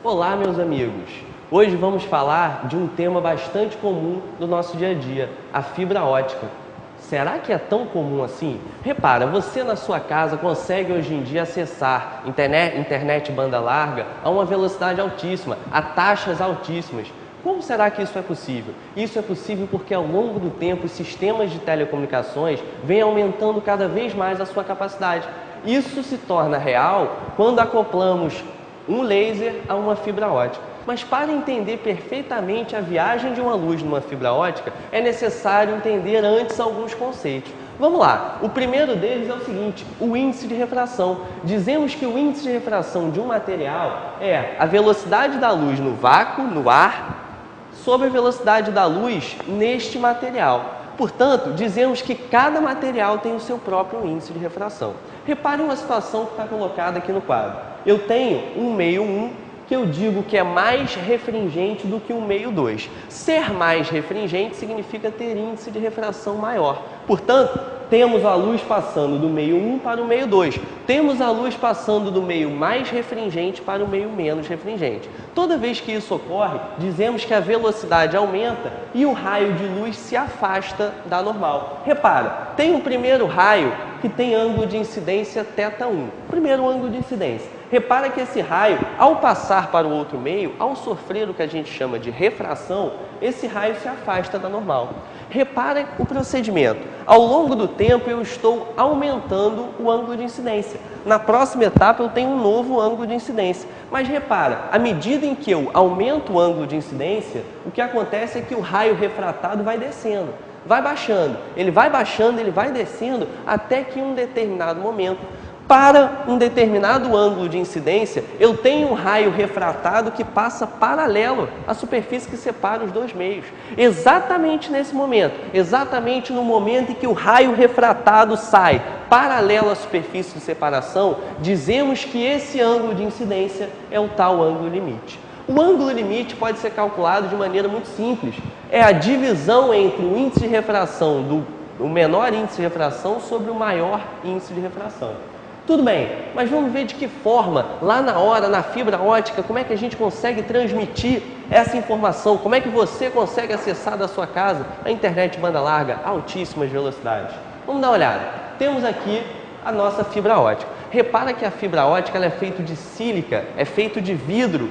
Olá, meus amigos! Hoje vamos falar de um tema bastante comum do nosso dia a dia, a fibra ótica. Será que é tão comum assim? Repara, você na sua casa consegue hoje em dia acessar internet banda larga a uma velocidade altíssima, a taxas altíssimas. Como será que isso é possível? Isso é possível porque ao longo do tempo os sistemas de telecomunicações vêm aumentando cada vez mais a sua capacidade. Isso se torna real quando acoplamos um laser a uma fibra ótica. Mas para entender perfeitamente a viagem de uma luz numa fibra ótica, é necessário entender antes alguns conceitos. Vamos lá, o primeiro deles é o seguinte, o índice de refração. Dizemos que o índice de refração de um material é a velocidade da luz no vácuo, no ar, sobre a velocidade da luz neste material. Portanto, dizemos que cada material tem o seu próprio índice de refração. Reparem uma situação que está colocada aqui no quadro. Eu tenho um meio 1, que eu digo que é mais refringente do que um meio 2. Ser mais refringente significa ter índice de refração maior. Portanto, temos a luz passando do meio 1 para o meio 2. Temos a luz passando do meio mais refringente para o meio menos refringente. Toda vez que isso ocorre, dizemos que a velocidade aumenta e o raio de luz se afasta da normal. Repara, tem um primeiro raio que tem ângulo de incidência θ1. Primeiro ângulo de incidência. Repara que esse raio, ao passar para o outro meio, ao sofrer o que a gente chama de refração, esse raio se afasta da normal. Repara o procedimento. Ao longo do tempo eu estou aumentando o ângulo de incidência. Na próxima etapa eu tenho um novo ângulo de incidência. Mas repara, à medida em que eu aumento o ângulo de incidência, o que acontece é que o raio refratado vai descendo. Vai baixando, ele vai descendo até que em um determinado momento, para um determinado ângulo de incidência, eu tenho um raio refratado que passa paralelo à superfície que separa os dois meios. Exatamente nesse momento, exatamente no momento em que o raio refratado sai paralelo à superfície de separação, dizemos que esse ângulo de incidência é o tal ângulo limite. O ângulo limite pode ser calculado de maneira muito simples. É a divisão entre o índice de refração o menor índice de refração sobre o maior índice de refração. Tudo bem, mas vamos ver de que forma, lá na hora, na fibra ótica, como é que a gente consegue transmitir essa informação, como é que você consegue acessar da sua casa a internet banda larga a altíssimas velocidades. Vamos dar uma olhada. Temos aqui a nossa fibra ótica. Repara que a fibra ótica ela é feita de sílica, é feita de vidro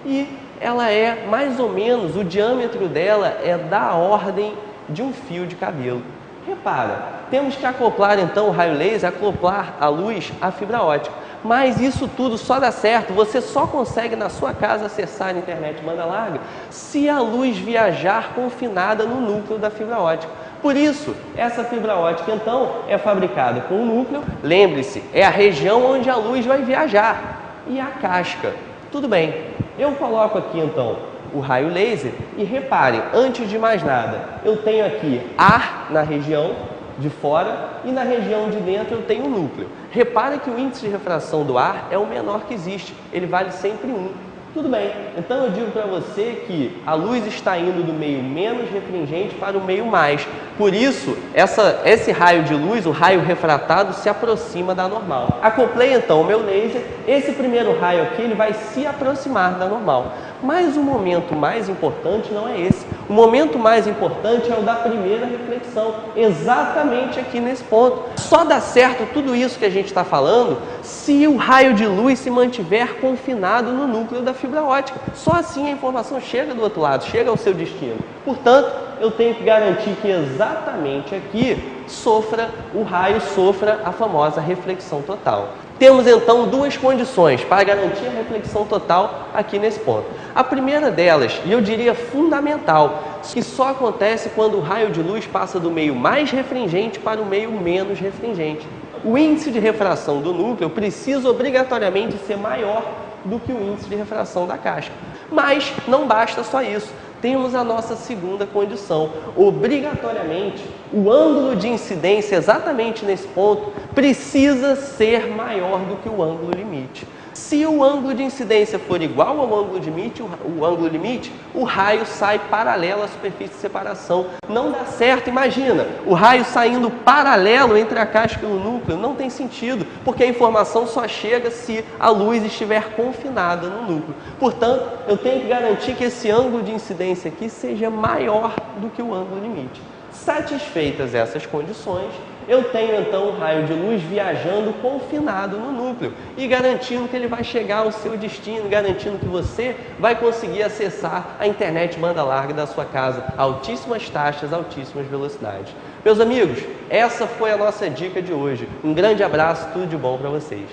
e ela é mais ou menos, o diâmetro dela é da ordem de um fio de cabelo. Repara, temos que acoplar então o raio laser, acoplar a luz à fibra ótica. Mas isso tudo só dá certo, você só consegue na sua casa acessar a internet banda larga se a luz viajar confinada no núcleo da fibra ótica. Por isso, essa fibra ótica então é fabricada com o núcleo, lembre-se, é a região onde a luz vai viajar, e a casca. Tudo bem, eu coloco aqui então o raio laser e reparem, antes de mais nada, eu tenho aqui ar na região de fora e na região de dentro eu tenho o núcleo. Repare que o índice de refração do ar é o menor que existe, ele vale sempre 1. Tudo bem, então eu digo para você que a luz está indo do meio menos refringente para o meio mais. Por isso, esse raio de luz, o raio refratado, se aproxima da normal. Acoplei então o meu laser, esse primeiro raio aqui ele vai se aproximar da normal. Mas o momento mais importante não é esse. O momento mais importante é o da primeira reflexão, exatamente aqui nesse ponto. Só dá certo tudo isso que a gente está falando se o raio de luz se mantiver confinado no núcleo da fibra ótica. Só assim a informação chega do outro lado, chega ao seu destino. Portanto, eu tenho que garantir que exatamente aqui o raio sofra a famosa reflexão total. Temos então duas condições para garantir a reflexão total aqui nesse ponto. A primeira delas, e eu diria fundamental, que só acontece quando o raio de luz passa do meio mais refringente para o meio menos refringente. O índice de refração do núcleo precisa obrigatoriamente ser maior do que o índice de refração da casca. Mas não basta só isso. Temos a nossa segunda condição. Obrigatoriamente, o ângulo de incidência exatamente nesse ponto precisa ser maior do que o ângulo limite. Se o ângulo de incidência for igual ao ângulo limite, o raio sai paralelo à superfície de separação. Não dá certo, imagina, o raio saindo paralelo entre a casca e o núcleo, não tem sentido, porque a informação só chega se a luz estiver confinada no núcleo. Portanto, eu tenho que garantir que esse ângulo de incidência aqui seja maior do que o ângulo limite. Satisfeitas essas condições, eu tenho então um raio de luz viajando confinado no núcleo e garantindo que ele vai chegar ao seu destino, garantindo que você vai conseguir acessar a internet banda larga da sua casa a altíssimas taxas, altíssimas velocidades. Meus amigos, essa foi a nossa dica de hoje. Um grande abraço, tudo de bom para vocês.